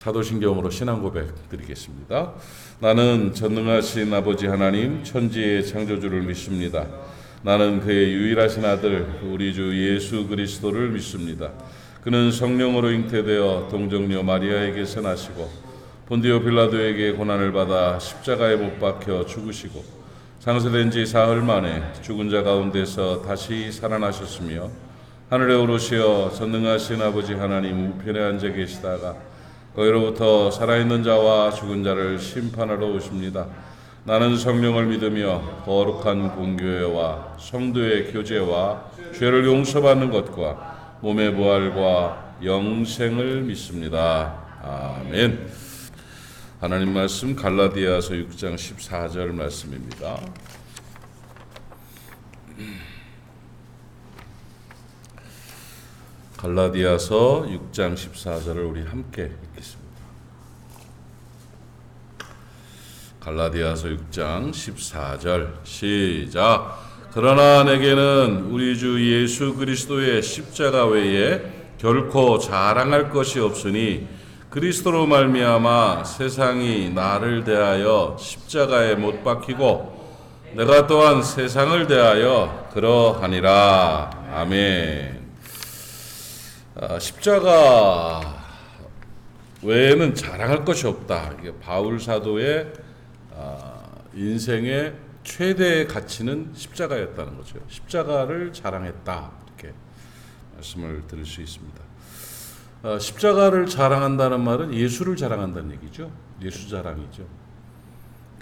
사도신경으로 신앙 고백 드리겠습니다. 나는 전능하신 아버지 하나님 천지의 창조주를 믿습니다. 나는 그의 유일하신 아들 우리 주 예수 그리스도를 믿습니다. 그는 성령으로 잉태되어 동정녀 마리아에게서 나시고 본디오 빌라도에게 고난을 받아 십자가에 못 박혀 죽으시고 장사된 지 사흘 만에 죽은 자 가운데서 다시 살아나셨으며 하늘에 오르시어 전능하신 아버지 하나님 우편에 앉아 계시다가 거기로부터 살아있는 자와 죽은 자를 심판하러 오십니다. 나는 성령을 믿으며 거룩한 공교회와 성도의 교제와 죄를 용서받는 것과 몸의 부활과 영생을 믿습니다. 아멘. 하나님 말씀 갈라디아서 6장 14절 말씀입니다. 갈라디아서 6장 14절을 우리 함께 읽겠습니다. 갈라디아서 6장 14절 시작. 그러나 내게는 우리 주 예수 그리스도의 십자가 외에 결코 자랑할 것이 없으니 그리스도로 말미암아 세상이 나를 대하여 십자가에 못 박히고 내가 또한 세상을 대하여 그러하니라. 아멘. 십자가 외에는 자랑할 것이 없다. 이게 바울 사도의 인생의 최대의 가치는 십자가였다는 거죠. 십자가를 자랑했다. 이렇게 말씀을 드릴 수 있습니다. 십자가를 자랑한다는 말은 예수를 자랑한다는 얘기죠. 예수 자랑이죠.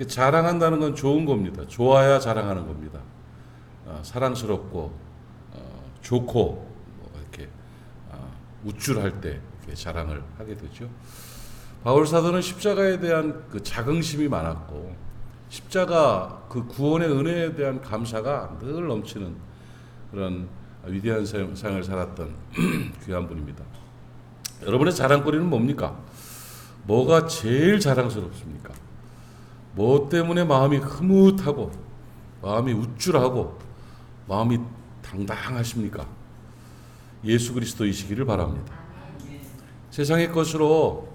자랑한다는 건 좋은 겁니다. 좋아야 자랑하는 겁니다. 사랑스럽고 좋고 우쭐할 때 자랑을 하게 되죠. 바울 사도는 십자가에 대한 그 자긍심이 많았고 십자가 그 구원의 은혜에 대한 감사가 늘 넘치는 그런 위대한 삶을 살았던 귀한 분입니다. 여러분의 자랑거리는 뭡니까? 뭐가 제일 자랑스럽습니까? 뭐 때문에 마음이 흐뭇하고 마음이 우쭐하고 마음이 당당하십니까? 예수 그리스도이시기를 바랍니다. 세상의 것으로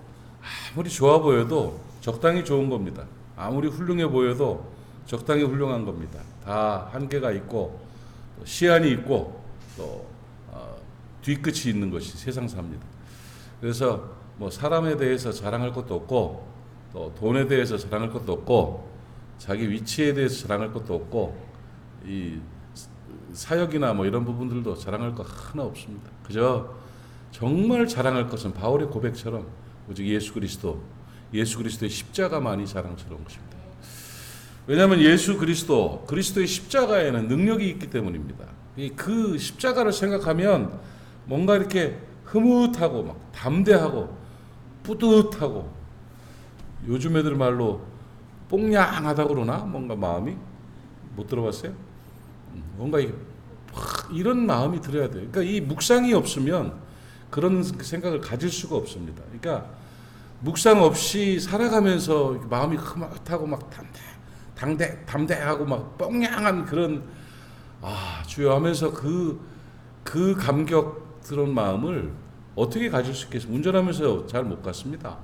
아무리 좋아 보여도 적당히 좋은 겁니다. 아무리 훌륭해 보여도 적당히 훌륭한 겁니다. 다 한계가 있고 시한이 있고 또 뒤끝이 있는 것이 세상사입니다. 그래서 뭐 사람에 대해서 자랑할 것도 없고 또 돈에 대해서 자랑할 것도 없고 자기 위치에 대해서 자랑할 것도 없고 이 사역이나 뭐 이런 부분들도 자랑할 거 하나 없습니다. 그저 정말 자랑할 것은 바울의 고백처럼 오직 예수 그리스도의 십자가만이 자랑스러운 것입니다. 왜냐하면 예수 그리스도의 십자가에는 능력이 있기 때문입니다. 그 십자가를 생각하면 뭔가 이렇게 흐뭇하고 막 담대하고 뿌듯하고 요즘 애들 말로 뽕냥하다고 그러나 뭔가 마음이 못 들어봤어요? 뭔가 이런 마음이 들어야 돼요. 그러니까 이 묵상이 없으면 그런 생각을 가질 수가 없습니다. 그러니까 묵상 없이 살아가면서 마음이 흐뭇하고 막 담대하고 막 뻥냥한 그런 주여 하면서 그 감격스러운 마음을 어떻게 가질 수 있겠습니까? 운전하면서 잘 못 갔습니다.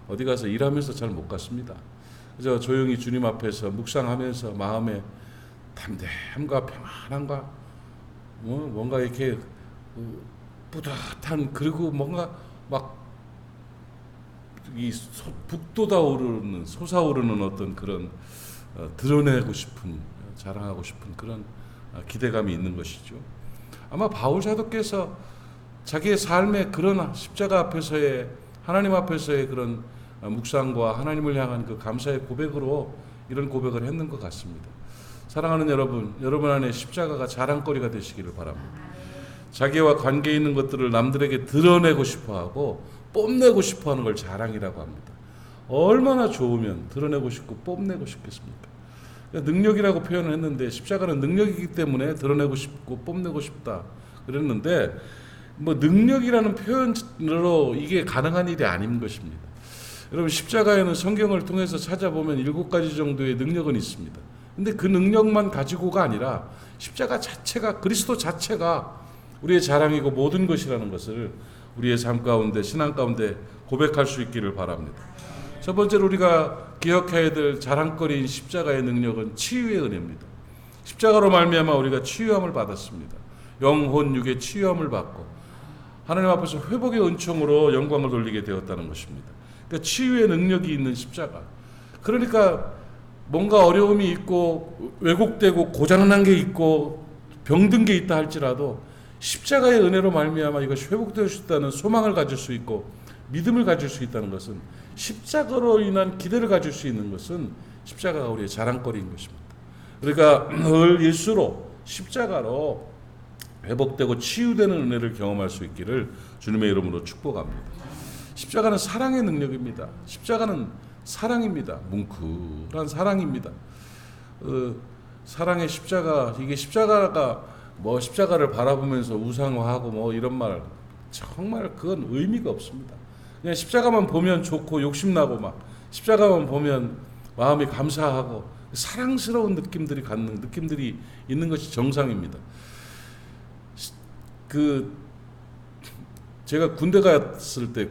어디 가서 일하면서 잘 못 갔습니다. 그래서 조용히 주님 앞에서 묵상하면서 마음에 담대함과 평안함과 뭔가 이렇게 뿌듯한 그리고 뭔가 막 이 북돋아오르는 솟아오르는 어떤 그런 드러내고 싶은 자랑하고 싶은 그런 기대감이 있는 것이죠. 아마 바울 사도께서 자기의 삶의 그런 십자가 앞에서의 하나님 앞에서의 그런 묵상과 하나님을 향한 그 감사의 고백으로 이런 고백을 했는 것 같습니다. 사랑하는 여러분 안에 십자가가 자랑거리가 되시기를 바랍니다. 자기와 관계 있는 것들을 남들에게 드러내고 싶어하고 뽐내고 싶어하는 걸 자랑이라고 합니다. 얼마나 좋으면 드러내고 싶고 뽐내고 싶겠습니까? 능력이라고 표현을 했는데 십자가는 능력이기 때문에 드러내고 싶고 뽐내고 싶다 그랬는데 뭐 능력이라는 표현으로 이게 가능한 일이 아닌 것입니다. 여러분 십자가에는 성경을 통해서 찾아보면 7가지 정도의 능력은 있습니다. 근데 그 능력만 가지고가 아니라 십자가 자체가 그리스도 자체가 우리의 자랑이고 모든 것이라는 것을 우리의 삶 가운데 신앙 가운데 고백할 수 있기를 바랍니다. 첫 번째로 우리가 기억해야 될 자랑거리인 십자가의 능력은 치유의 은혜입니다. 십자가로 말미암아 우리가 치유함을 받았습니다. 영혼 육의 치유함을 받고 하나님 앞에서 회복의 은총으로 영광을 돌리게 되었다는 것입니다. 그러니까 치유의 능력이 있는 십자가. 그러니까 뭔가 어려움이 있고 왜곡되고 고장난 게 있고 병든 게 있다 할지라도 십자가의 은혜로 말미암아 이것이 회복될 수 있다는 소망을 가질 수 있고 믿음을 가질 수 있다는 것은, 십자가로 인한 기대를 가질 수 있는 것은 십자가가 우리의 자랑거리인 것입니다. 그러니까 늘 일수로 십자가로 회복되고 치유되는 은혜를 경험할 수 있기를 주님의 이름으로 축복합니다. 십자가는 사랑의 능력입니다. 십자가는 사랑입니다. 뭉클한 사랑입니다. 사랑의 십자가, 이게 십자가가 뭐 십자가를 바라보면서 우상화하고 뭐 이런 말, 정말 그건 의미가 없습니다. 그냥 십자가만 보면 좋고 욕심나고 막 십자가만 보면 마음이 감사하고 사랑스러운 느낌들이 갖는 느낌들이 있는 것이 정상입니다. 제가 군대 갔을 때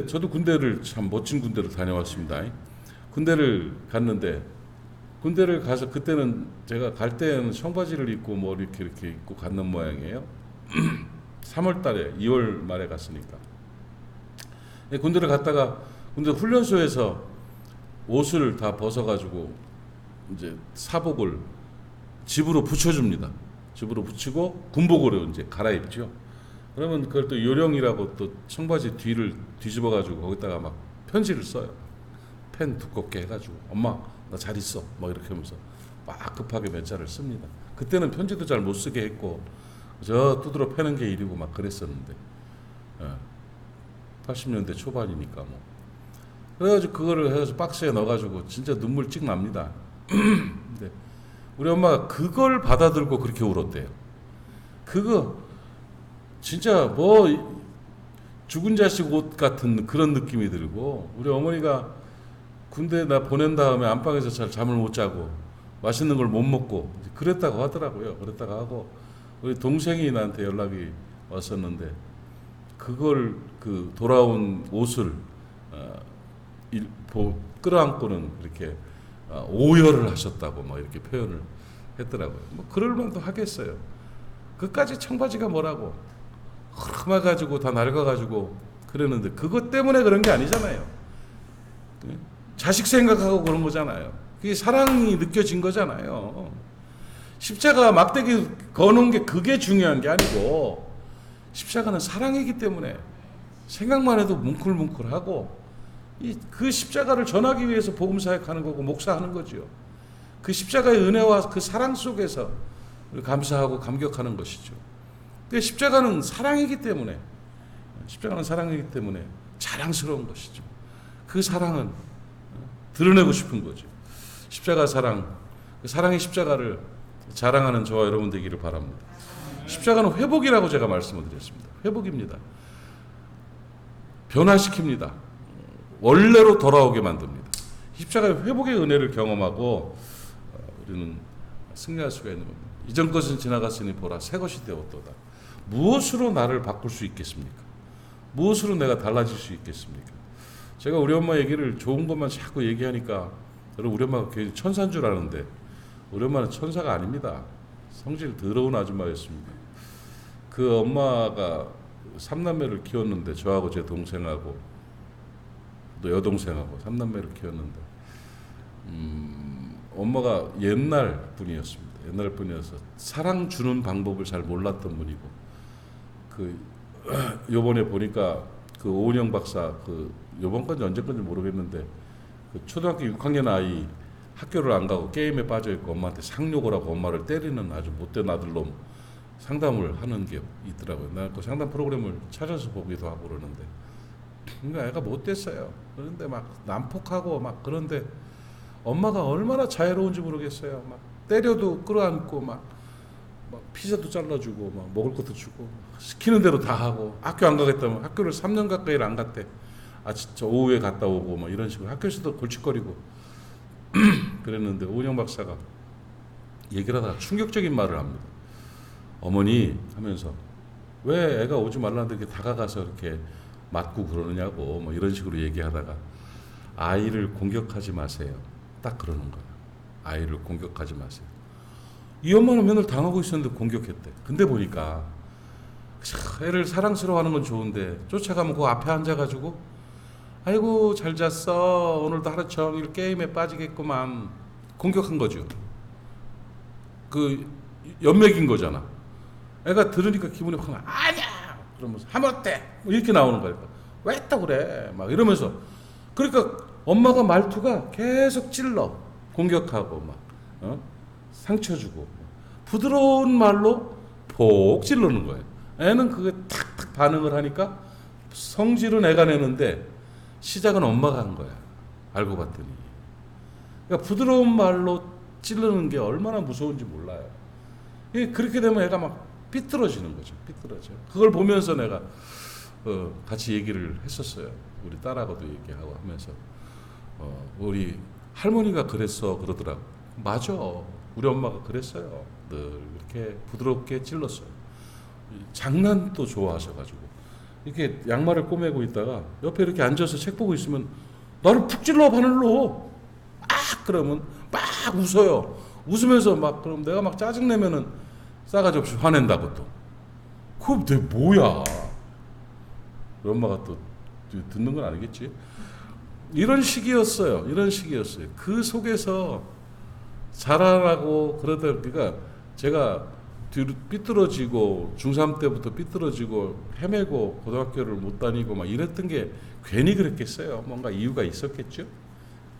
저도 군대를 참 멋진 군대를 다녀왔습니다. 군대를 갔는데 군대를 가서 그때는 제가 갈 때는 청바지를 입고 뭐 이렇게 입고 갔는 모양이에요. 3월 달에 2월 말에 갔으니까. 군대를 갔다가 군대 훈련소에서 옷을 다 벗어가지고 이제 사복을 집으로 붙여줍니다. 집으로 붙이고 군복으로 이제 갈아입죠. 그러면 그걸 또 요령이라고 또 청바지 뒤를 뒤집어가지고 거기다가 막 편지를 써요. 펜 두껍게 해가지고 엄마 나 잘 있어 막 이렇게 하면서 막 급하게 몇 자를 씁니다. 그때는 편지도 잘 못 쓰게 했고 저 두드러 패는 게 일이고 막 그랬었는데 80년대 초반이니까 뭐 그래가지고 그거를 해가지고 박스에 넣어가지고 진짜 눈물 찍 납니다. 근데 우리 엄마가 그걸 받아들고 그렇게 울었대요. 그거 진짜 뭐 죽은 자식 옷 같은 그런 느낌이 들고, 우리 어머니가 군대 나 보낸 다음에 안방에서 잘 잠을 못 자고 맛있는 걸 못 먹고 그랬다고 하더라고요. 그랬다가 하고 우리 동생이 나한테 연락이 왔었는데 그걸 돌아온 옷을 끌어안고는 이렇게 오열을 하셨다고 뭐 이렇게 표현을 했더라고요. 뭐 그럴 만도 하겠어요. 그까지 청바지가 뭐라고 흠해가지고 다 낡아가지고 그랬는데 그것 때문에 그런 게 아니잖아요. 자식 생각하고 그런 거잖아요. 그게 사랑이 느껴진 거잖아요. 십자가 막대기 거는 게 그게 중요한 게 아니고 십자가는 사랑이기 때문에 생각만 해도 뭉클뭉클하고 그 십자가를 전하기 위해서 복음 사역하는 거고 목사하는 거죠. 그 십자가의 은혜와 그 사랑 속에서 감사하고 감격하는 것이죠. 십자가는 사랑이기 때문에 자랑스러운 것이죠. 그 사랑은 드러내고 싶은 거죠. 십자가 사랑, 그 사랑의 십자가를 자랑하는 저와 여러분 되기를 바랍니다. 십자가는 회복이라고 제가 말씀을 드렸습니다. 회복입니다. 변화시킵니다. 원래로 돌아오게 만듭니다. 십자가의 회복의 은혜를 경험하고 우리는 승리할 수가 있는 겁니다. 이전 것은 지나갔으니 보라 새 것이 되었도다. 무엇으로 나를 바꿀 수 있겠습니까? 무엇으로 내가 달라질 수 있겠습니까? 제가 우리 엄마 얘기를 좋은 것만 자꾸 얘기하니까 여러분 우리 엄마가 괜히 천사인 줄 아는데 우리 엄마는 천사가 아닙니다. 성질 더러운 아줌마였습니다. 그 엄마가 3남매를 키웠는데 저하고 제 동생하고 또 여동생하고 3남매를 키웠는데 엄마가 옛날 분이었습니다. 옛날 분이어서 사랑 주는 방법을 잘 몰랐던 분이고 요번에 보니까 오은영 박사 요번 건지 언제 건지 모르겠는데 초등학교 6학년 아이 학교를 안 가고 게임에 빠져있고 엄마한테 상욕을 하고 엄마를 때리는 아주 못된 아들놈 상담을 하는 게 있더라고요. 나 그 상담 프로그램을 찾아서 보기도 하고 그러는데 그러니까 애가 못됐어요. 그런데 막 난폭하고 막 그런데 엄마가 얼마나 자애로운지 모르겠어요. 막 때려도 끌어안고 막 피자도 잘라주고 막 먹을 것도 주고 시키는 대로 다 하고 학교 안 가겠다면 학교를 3년 가까이를 안 갔대. 진짜 오후에 갔다 오고 뭐 이런 식으로 학교에서도 골칫거리고 그랬는데 오은영 박사가 얘기를 하다가 충격적인 말을 합니다. 어머니 하면서 왜 애가 오지 말라는데 이렇게 다가가서 이렇게 맞고 그러느냐고 뭐 이런 식으로 얘기하다가 아이를 공격하지 마세요. 딱 그러는 거예요. 아이를 공격하지 마세요. 이 엄마는 맨날 당하고 있었는데 공격했대. 근데 보니까 애를 사랑스러워하는 건 좋은데 쫓아가면 그 앞에 앉아가지고 아이고 잘 잤어. 오늘도 하루 종일 게임에 빠지겠구만. 공격한 거죠. 그 연맥인 거잖아. 애가 들으니까 기분이 확 나. 아니야. 그러면서 하면 어때? 뭐 이렇게 나오는 거야. 왜 또 그래? 막 이러면서 그러니까 엄마가 말투가 계속 찔러 공격하고 막 상처 주고 부드러운 말로 폭 찔르는 거예요. 애는 그게 탁탁 반응을 하니까 성질은 애가 내는데 시작은 엄마가 한 거야. 알고 봤더니. 그러니까 부드러운 말로 찌르는 게 얼마나 무서운지 몰라요. 그렇게 되면 애가 막 삐뚤어지는 거죠. 삐뚤어져. 그걸 보면서 내가 같이 얘기를 했었어요. 우리 딸하고도 얘기하고 하면서 우리 할머니가 그랬어 그러더라고. 맞아. 우리 엄마가 그랬어요. 늘 이렇게 부드럽게 찔렀어요. 장난도 좋아하셔가지고 이렇게 양말을 꼬매고 있다가 옆에 이렇게 앉아서 책 보고 있으면 나를 푹 찔러 바늘로 그러면 막 웃어요. 웃으면서 막 그럼 내가 막 짜증 내면은 싸가지 없이 화낸다고 또. 그럼 내 뭐야? 우리 엄마가 또 듣는 건 아니겠지. 이런 시기였어요. 이런 시기였어요. 그 속에서 자라라고 그러다 그러니까 제가 뒤로 삐뚤어지고 중3 때부터 삐뚤어지고 헤매고 고등학교를 못 다니고 막 이랬던 게 괜히 그랬겠어요. 뭔가 이유가 있었겠죠.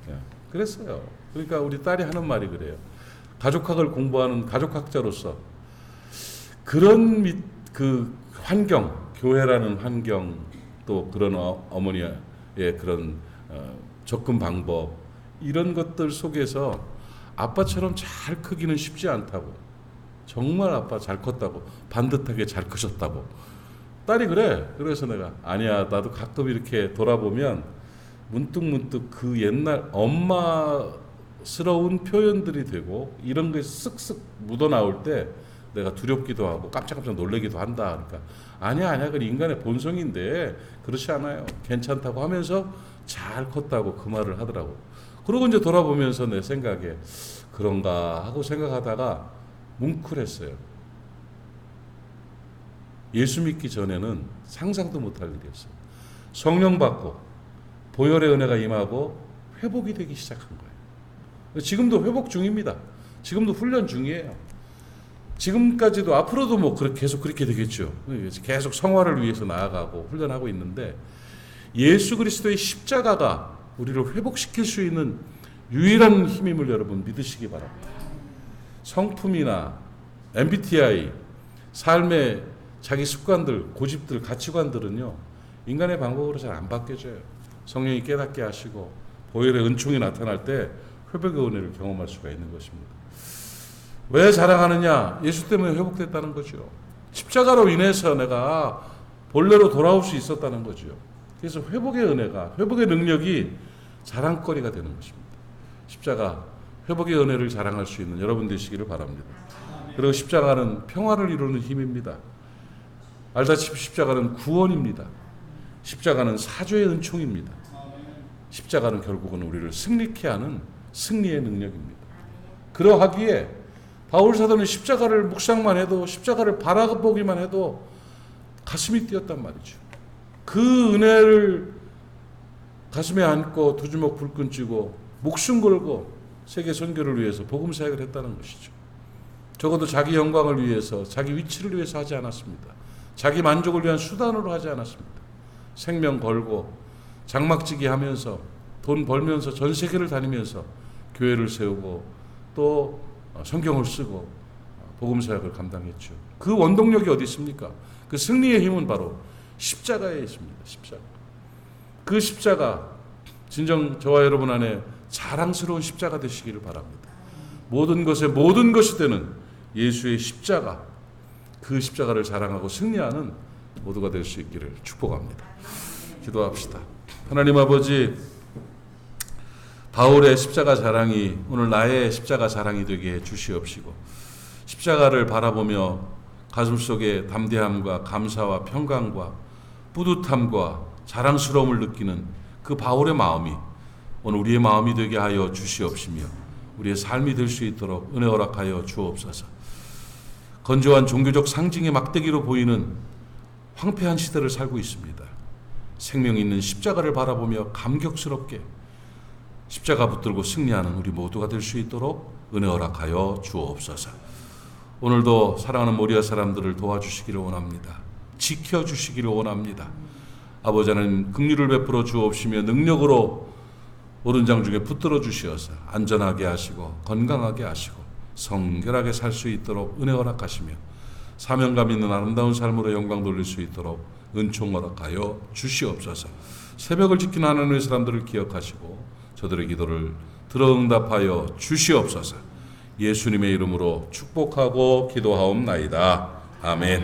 예, 그랬어요. 그러니까 우리 딸이 하는 말이 그래요. 가족학을 공부하는 가족학자로서 그런 그 환경, 교회라는 환경 또 그런 어머니의 그런 접근 방법 이런 것들 속에서 아빠처럼 잘 크기는 쉽지 않다고. 정말 아빠 잘 컸다고. 반듯하게 잘 크셨다고. 딸이 그래. 그래서 내가 아니야. 나도 가끔 이렇게 돌아보면 문득문득 그 옛날 엄마스러운 표현들이 되고 이런 게 쓱쓱 묻어나올 때 내가 두렵기도 하고 깜짝깜짝 놀라기도 한다. 그러니까 아니야. 그건 인간의 본성인데 그렇지 않아요. 괜찮다고 하면서 잘 컸다고 그 말을 하더라고. 그러고 이제 돌아보면서 내 생각에 그런가 하고 생각하다가 뭉클했어요. 예수 믿기 전에는 상상도 못할 일이었어요. 성령 받고 보혈의 은혜가 임하고 회복이 되기 시작한 거예요. 지금도 회복 중입니다. 지금도 훈련 중이에요. 지금까지도 앞으로도 뭐 계속 그렇게 되겠죠. 계속 성화를 위해서 나아가고 훈련하고 있는데 예수 그리스도의 십자가가 우리를 회복시킬 수 있는 유일한 힘임을 여러분 믿으시기 바랍니다. 성품이나 MBTI, 삶의 자기 습관들, 고집들, 가치관들은요 인간의 방법으로 잘 안 바뀌어져요. 성령이 깨닫게 하시고 보혈의 은총이 나타날 때 회복의 은혜를 경험할 수가 있는 것입니다. 왜 자랑하느냐? 예수 때문에 회복됐다는 거죠. 십자가로 인해서 내가 본래로 돌아올 수 있었다는 거죠. 그래서 회복의 은혜가, 회복의 능력이 자랑거리가 되는 것입니다. 십자가, 회복의 은혜를 자랑할 수 있는 여러분 되시기를 바랍니다. 그리고 십자가는 평화를 이루는 힘입니다. 알다시피 십자가는 구원입니다. 십자가는 사죄의 은총입니다. 십자가는 결국은 우리를 승리케 하는 승리의 능력입니다. 그러하기에 바울 사도는 십자가를 묵상만 해도 십자가를 바라보기만 해도 가슴이 뛰었단 말이죠. 그 은혜를 가슴에 안고 두 주먹 불끈 쥐고 목숨 걸고 세계 선교를 위해서 복음 사역을 했다는 것이죠. 적어도 자기 영광을 위해서 자기 위치를 위해서 하지 않았습니다. 자기 만족을 위한 수단으로 하지 않았습니다. 생명 걸고 장막지기 하면서 돈 벌면서 전 세계를 다니면서 교회를 세우고 또 성경을 쓰고 복음 사역을 감당했죠. 그 원동력이 어디 있습니까? 그 승리의 힘은 바로 십자가에 있습니다. 십자가. 그 십자가 진정 저와 여러분 안에 자랑스러운 십자가 되시기를 바랍니다. 모든 것에 모든 것이 되는 예수의 십자가, 그 십자가를 자랑하고 승리하는 모두가 될 수 있기를 축복합니다. 기도합시다. 하나님 아버지, 바울의 십자가 자랑이 오늘 나의 십자가 자랑이 되게 해 주시옵시고 십자가를 바라보며 가슴속에 담대함과 감사와 평강과 뿌듯함과 자랑스러움을 느끼는 그 바울의 마음이 오늘 우리의 마음이 되게 하여 주시옵시며 우리의 삶이 될 수 있도록 은혜 허락하여 주옵소서. 건조한 종교적 상징의 막대기로 보이는 황폐한 시대를 살고 있습니다. 생명 있는 십자가를 바라보며 감격스럽게 십자가 붙들고 승리하는 우리 모두가 될 수 있도록 은혜 허락하여 주옵소서. 오늘도 사랑하는 모리아 사람들을 도와주시기를 원합니다. 지켜주시기를 원합니다. 아버지 하나님 긍휼을 베풀어 주옵시며 능력으로 오른장 중에 붙들어 주시어서 안전하게 하시고 건강하게 하시고 성결하게 살 수 있도록 은혜 허락하시며 사명감 있는 아름다운 삶으로 영광 돌릴 수 있도록 은총 허락하여 주시옵소서. 새벽을 지키는 하나님의 사람들을 기억하시고 저들의 기도를 들어 응답하여 주시옵소서. 예수님의 이름으로 축복하고 기도하옵나이다. 아멘.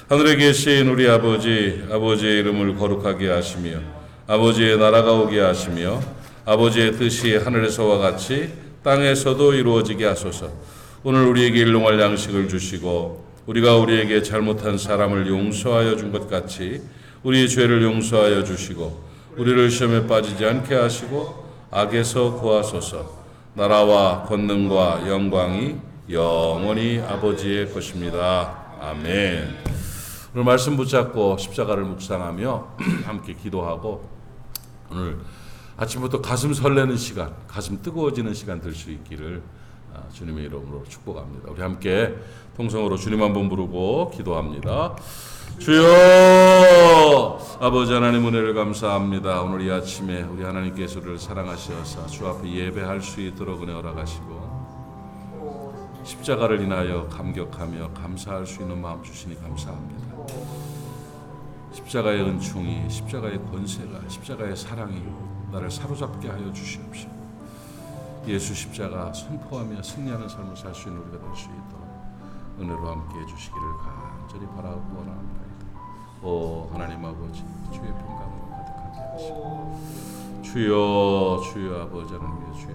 하늘에 계신 우리 아버지, 아버지의 이름을 거룩하게 하시며 아버지의 나라가 오게 하시며 아버지의 뜻이 하늘에서와 같이 땅에서도 이루어지게 하소서. 오늘 우리에게 일용할 양식을 주시고 우리가 우리에게 잘못한 사람을 용서하여 준 것 같이 우리의 죄를 용서하여 주시고 우리를 시험에 빠지지 않게 하시고 악에서 구하소서. 나라와 권능과 영광이 영원히 아버지의 것입니다. 아멘. 오늘 말씀 붙잡고 십자가를 묵상하며 함께 기도하고 오늘 아침부터 가슴 설레는 시간, 가슴 뜨거워지는 시간 될 수 있기를 주님의 이름으로 축복합니다. 우리 함께 통성으로 주님 한번 부르고 기도합니다. 주여, 아버지 하나님 은혜를 감사합니다. 오늘 이 아침에 우리 하나님께서 우리를 사랑하셔서 주 앞에 예배할 수 있도록 은혜 허락하시고 십자가를 인하여 감격하며 감사할 수 있는 마음 주시니 감사합니다. 십자가의 은총이, 십자가의 권세가, 십자가의 사랑이 나를 사로잡게 하여 주시옵시고 예수 십자가 선포하며 승리하는 삶을 살 수 있는 우리가 될 수 있도록 은혜로 함께 해주시기를 간절히 바라고 원합니다. 오 하나님 아버지, 주의 평강으로 가득하게 하시고 주여, 주여 아버지 하나님의 주의